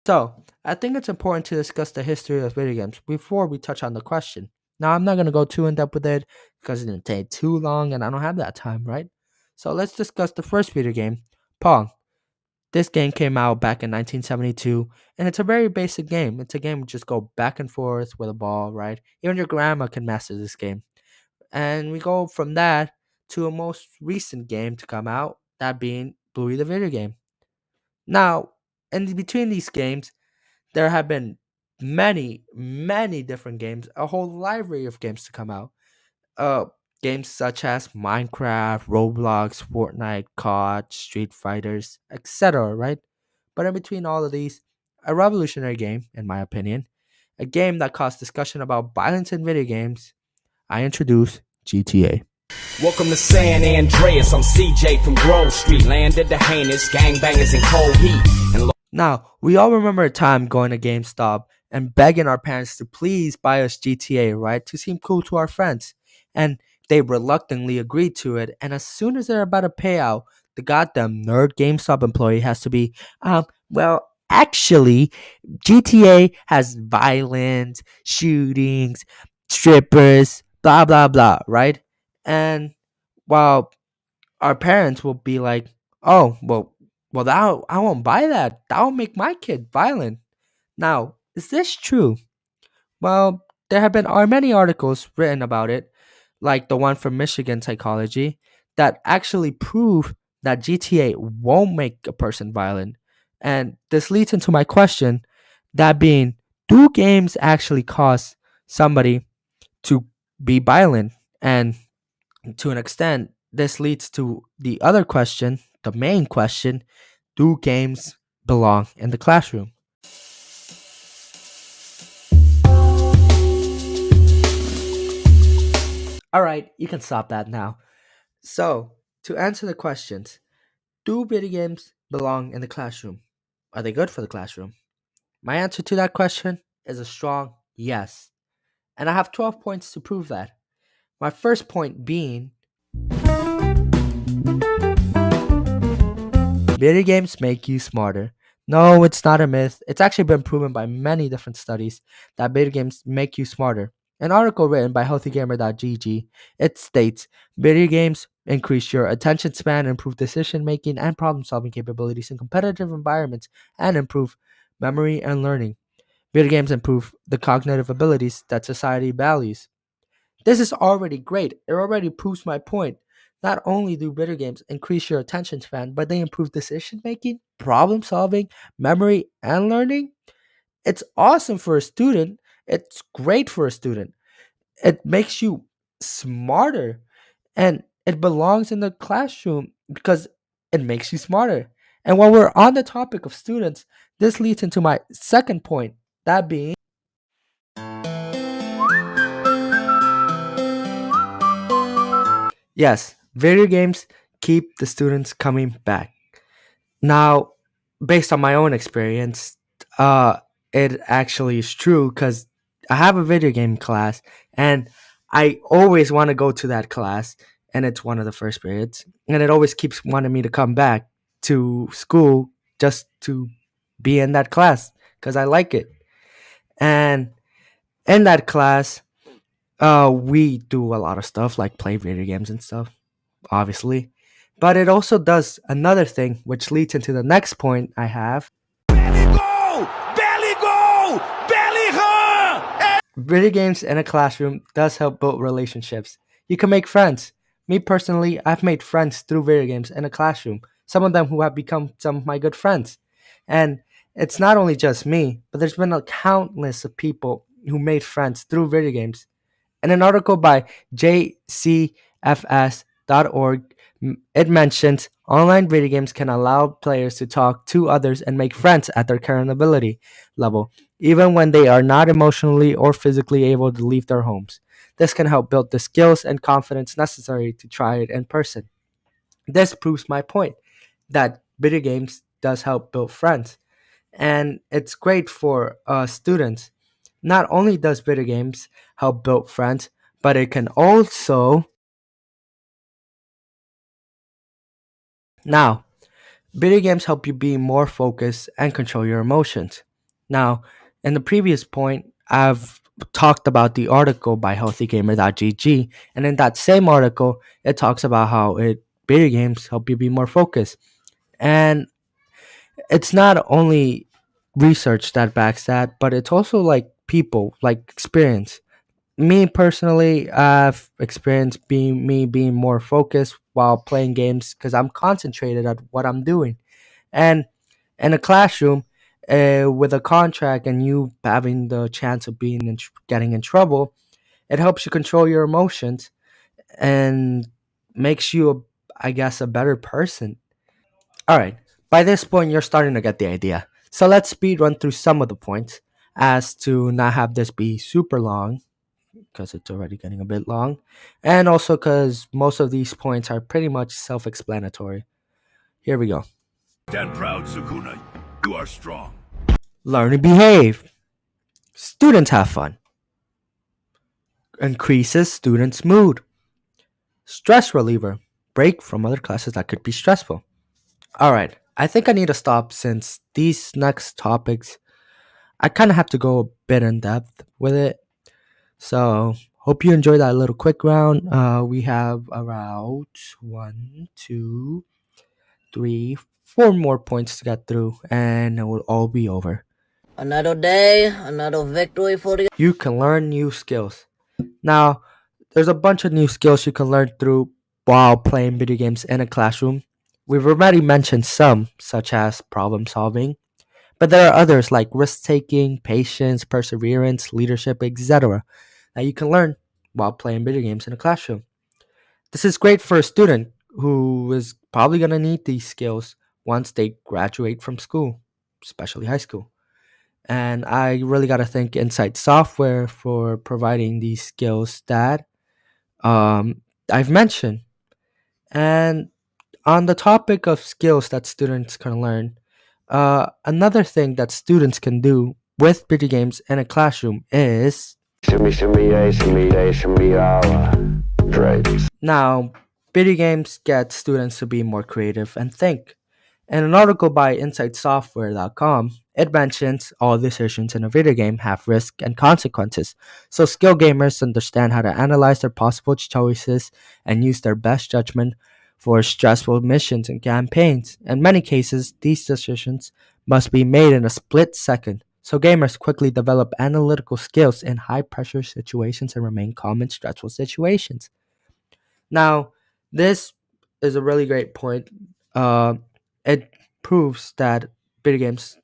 So, I think it's important to discuss the history of video games before we touch on the question. Now, I'm not going to go too in depth with it because it didn't take too long and I don't have that time, right? So, let's discuss the first video game, Pong. This game came out back in 1972, and it's a very basic game. It's a game you just go back and forth with a ball, right? Even your grandma can master this game. And we go from that to a most recent game to come out, that being Bluey the video game. Now, in between these games, there have been many different games, a whole library of games to come out. Uh, Games such as Minecraft, Roblox, Fortnite, COD, Street Fighters, etc. Right? But in between all of these, a revolutionary game, in my opinion, a game that caused discussion about violence in video games, I introduce GTA. Welcome to San Andreas. I'm CJ from Grove Street, land of the heinous gangbangers in cold heat. And Now, we all remember a time going to GameStop and begging our parents to please buy us GTA, right? To seem cool to our friends. And they reluctantly agreed to it. And as soon as they're about to pay out, the goddamn nerd GameStop employee has to be, well, actually, GTA has violence, shootings, strippers, blah, blah, blah, right? And while our parents will be like, "Oh, well, that I won't buy that. That will make my kid violent." Now, is this true? Well, there have been many articles written about it, like the one from Michigan Psychology, that actually prove that GTA won't make a person violent. And this leads into my question, that being, do games actually cause somebody to be violent? And to an extent, this leads to the other question, the main question, do games belong in the classroom? All right, you can stop that now. So, to answer the questions, do video games belong in the classroom? Are they good for the classroom? My answer to that question is a strong yes. And I have 12 points to prove that. My first point being, video games make you smarter. No, it's not a myth. It's actually been proven by many different studies that video games make you smarter. An article written by healthygamer.gg, it states video games increase your attention span, improve decision making and problem solving capabilities in competitive environments, and improve memory and learning. Video games improve the cognitive abilities that society values. This is already great. It already proves my point. Not only do video games increase your attention span, but they improve decision making, problem solving, memory, and learning. It's awesome for a student. It's great for a student. It makes you smarter, and it belongs in the classroom because it makes you smarter. And while we're on the topic of students, this leads into my second point, that being, yes, video games keep the students coming back. Now, based on my own experience, uh, it actually is true because I have a video game class and I always want to go to that class, and it's one of the first periods, and it always keeps wanting me to come back to school just to be in that class because I like it. And in that class, we do a lot of stuff like play video games and stuff, obviously. But it also does another thing, which leads into the next point I have. Belly go! Belly go! Belly run! Video games in a classroom does help build relationships. You can make friends. Me personally, I've made friends through video games in a classroom. Some of them who have become some of my good friends. And it's not only just me, but there's been a countless of people who made friends through video games. In an article by jcfs.org, it mentions online video games can allow players to talk to others and make friends at their current ability level, even when they are not emotionally or physically able to leave their homes. This can help build the skills and confidence necessary to try it in person. This proves my point that video games does help build friends, and it's great for students. Not only does video games help build friends, but it can also, now, video games help you be more focused and control your emotions. Now, in the previous point, I've talked about the article by healthygamer.gg, and in that same article, it talks about how video games help you be more focused. And it's not only research that backs that, but it's also like people, like experience. Me personally, I've experienced being more focused while playing games because I'm concentrated at what I'm doing. And in a classroom, with a contract and you having the chance of getting in trouble, it helps you control your emotions and makes you, I guess, a better person. All right. By this point, you're starting to get the idea. So let's speed run through some of the points as to not have this be super long because it's already getting a bit long, and also because most of these points are pretty much self explanatory. Here we go. Stand proud, Sukuna. You are strong. Learn and behave. Students have fun. Increases students' mood. Stress reliever. Break from other classes that could be stressful. Alright, I think I need to stop since these next topics, I kind of have to go a bit in depth with it. So, hope you enjoyed that little quick round. We have around one, two, three, four more points to get through, and it will all be over. Another day, another victory for the. You can learn new skills. Now, there's a bunch of new skills you can learn through while playing video games in a classroom. We've already mentioned some, such as problem solving, but there are others like risk taking, patience, perseverance, leadership, etc. that you can learn while playing video games in a classroom. This is great for a student who is probably going to need these skills once they graduate from school, especially high school. And I really got to thank Insight Software for providing these skills that I've mentioned. And on the topic of skills that students can learn, another thing that students can do with video games in a classroom is Shimmy, shimmy, yeah, shimmy, yeah, shimmy, yeah. Drake. now, video games get students to be more creative and think. In an article by InsightSoftware.com, it mentions all decisions in a video game have risk and consequences, so skill gamers understand how to analyze their possible choices and use their best judgment for stressful missions and campaigns. In many cases, these decisions must be made in a split second, so gamers quickly develop analytical skills in high pressure situations and remain calm in stressful situations. Now, this is a really great point. Uh, it proves that video games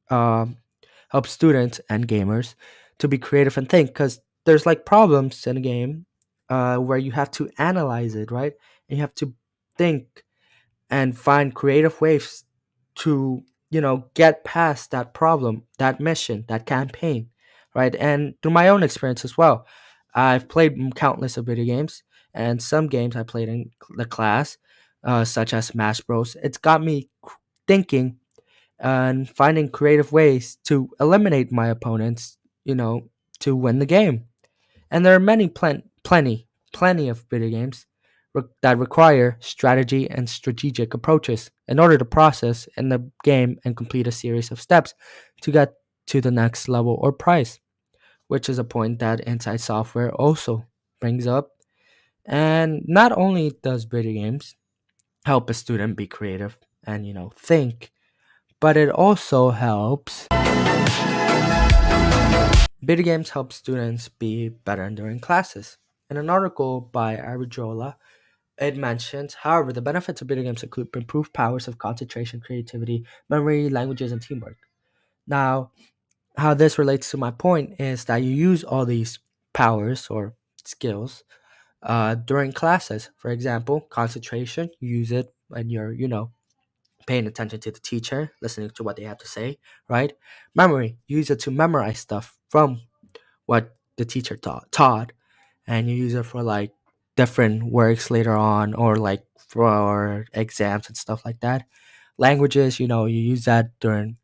um, help students and gamers to be creative and think because there's like problems in a game where you have to analyze it, right? And you have to think and find creative ways to get past that problem, that mission, that campaign, right? And through my own experience as well, I've played countless of video games, and some games I played in the class, such as Smash Bros. It's got me thinking and finding creative ways to eliminate my opponents, to win the game. And there are plenty of video games that require strategy and strategic approaches in order to process in the game and complete a series of steps to get to the next level or prize, which is a point that Inside Software also brings up. And not only does video games help a student be creative and think, but it also helps. Video games help students be better during classes. In an article by Arijola, it mentions, however, the benefits of video games include improved powers of concentration, creativity, memory, languages, and teamwork. Now, how this relates to my point is that you use all these powers or skills during classes. For example, concentration, you use it when you're, paying attention to the teacher, listening to what they have to say, right? Memory, you use it to memorize stuff from what the teacher taught, and you use it for like different works later on or like for exams and stuff like that. Languages, you use that during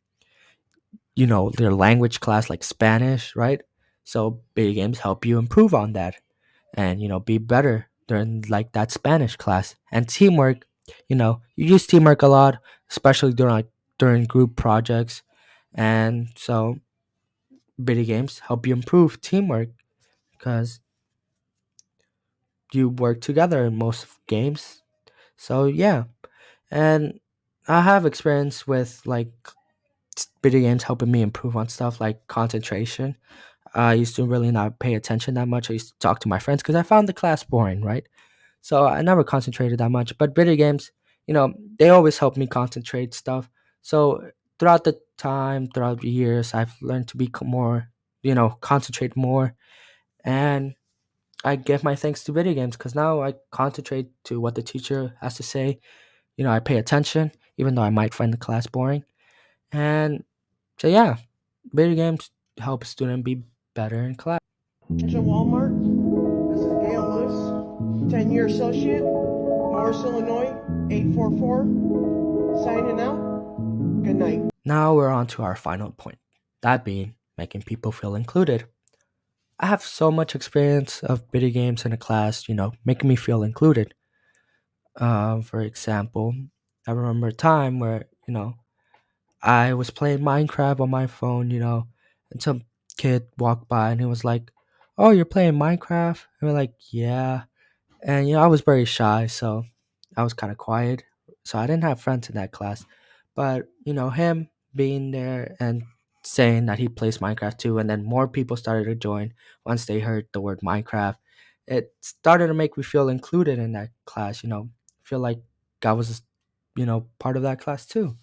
their language class like Spanish, right? So video games help you improve on that and be better during like that Spanish class. And teamwork, you use teamwork a lot, especially during group projects. And so video games help you improve teamwork because you work together in most games. So yeah, and I have experience with like video games helping me improve on stuff like concentration. I used to really not pay attention that much. I used to talk to my friends because I found the class boring, right? So I never concentrated that much. But video games, they always help me concentrate stuff. So throughout the time, throughout the years, I've learned to be more, concentrate more. And I give my thanks to video games because now I concentrate to what the teacher has to say. I pay attention, even though I might find the class boring. And so, yeah, video games help a student be better in class. Attention Walmart. This is Gail Lewis, 10-year associate, Morris, Illinois, 844. Signing out. Good night. Now we're on to our final point, that being making people feel included. I have so much experience of video games in a class, making me feel included. For example, I remember a time where, I was playing Minecraft on my phone, and some kid walked by and he was like, "Oh, you're playing Minecraft?" And we're like, "Yeah." And I was very shy, so I was kind of quiet. So I didn't have friends in that class. But him being there and saying that he plays Minecraft too, and then more people started to join once they heard the word Minecraft. It started to make me feel included in that class. Feel like I was, part of that class too,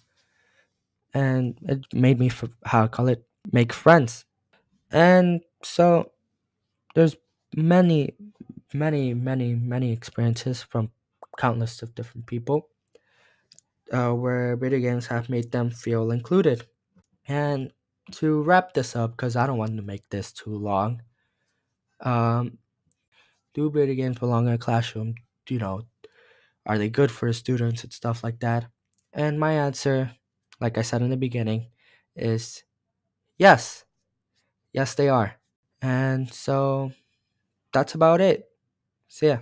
and it made me how I call it make friends. And so there's many, many, many, many experiences from countless of different people where video games have made them feel included. And to wrap this up, because I don't want to make this too long, um, do video games belong in a classroom? You know, are they good for students and stuff like that? And my answer, like I said in the beginning, is yes. Yes, they are. And so that's about it. See ya.